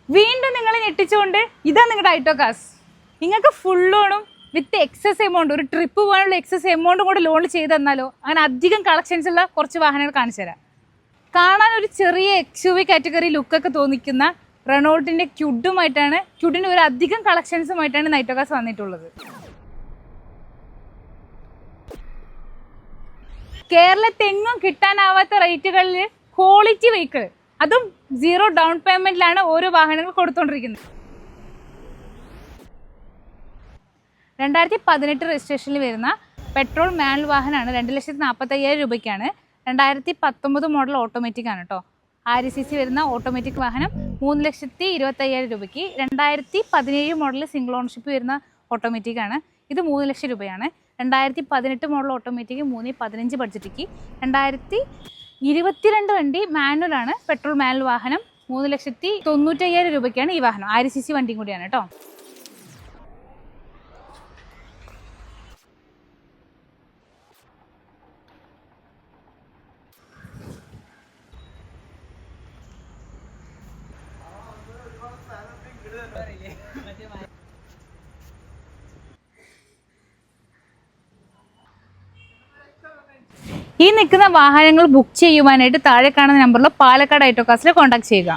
വീണ്ടും നിങ്ങളെ ഞെട്ടിച്ചുകൊണ്ട് ഇതാ നിങ്ങളുടെ ഐറ്റോകാസ്. നിങ്ങൾക്ക് ഫുൾ ലോണും വിത്ത് എക്സസ് എമൗണ്ട്, ഒരു ട്രിപ്പ് പോകാനുള്ള എക്സസ് എമൗണ്ടും കൂടെ ലോൺ ചെയ്ത് തന്നാലോ. അങ്ങനെ അധികം കളക്ഷൻസ് ഉള്ള കുറച്ച് വാഹനങ്ങൾ കാണിച്ചു തരാം. കാണാൻ ഒരു ചെറിയ XUV കാറ്റഗറി ലുക്കൊക്കെ തോന്നിക്കുന്ന റെനോൾട്ടിൻ്റെ ക്യുഡിൻ്റെ ഒരു അധികം കളക്ഷൻസുമായിട്ടാണ് നൈറ്റോകാസ് വന്നിട്ടുള്ളത്. കേരളത്തെങ്ങും കിട്ടാനാവാത്ത റേറ്റുകളിൽ ക്വാളിറ്റി വെഹിക്കിൾ, അതും 0 ഡൗൺ പേയ്മെന്റിലാണ് ഓരോ വാഹനങ്ങൾ കൊടുത്തുകൊണ്ടിരിക്കുന്നത്. 2018 രജിസ്ട്രേഷനിൽ വരുന്ന പെട്രോൾ മാനുവൽ വാഹനമാണ്. 2,45,000 രൂപയ്ക്കാണ്. 2019 മോഡൽ ഓട്ടോമാറ്റിക് ആണ് കേട്ടോ. 1000 cc വരുന്ന ഓട്ടോമാറ്റിക് വാഹനം 3,25,000 രൂപയ്ക്ക്. 2017 മോഡൽ സിംഗിൾ ഓണർഷിപ്പ് വരുന്ന ഓട്ടോമാറ്റിക് ആണ്. ഇത് 3 ലക്ഷം രൂപയാണ്. 2018 മോഡൽ ഓട്ടോമാറ്റിക് 3,15 ബഡ്ജറ്റിക്ക്. 2022 വണ്ടി മാനുവലാണ്, പെട്രോൾ മാനുവൽ വാഹനം 3,95,000 രൂപയ്ക്കാണ് ഈ വാഹനം. 1000 cc വണ്ടിയും കൂടിയാണ് കേട്ടോ. ഈ നിൽക്കുന്ന വാഹനങ്ങൾ ബുക്ക് ചെയ്യുവാനായിട്ട് താഴെ കാണുന്ന നമ്പറിൽ പാലക്കാട് ഐറ്റോകാസിൽ കോൺടാക്ട് ചെയ്യുക.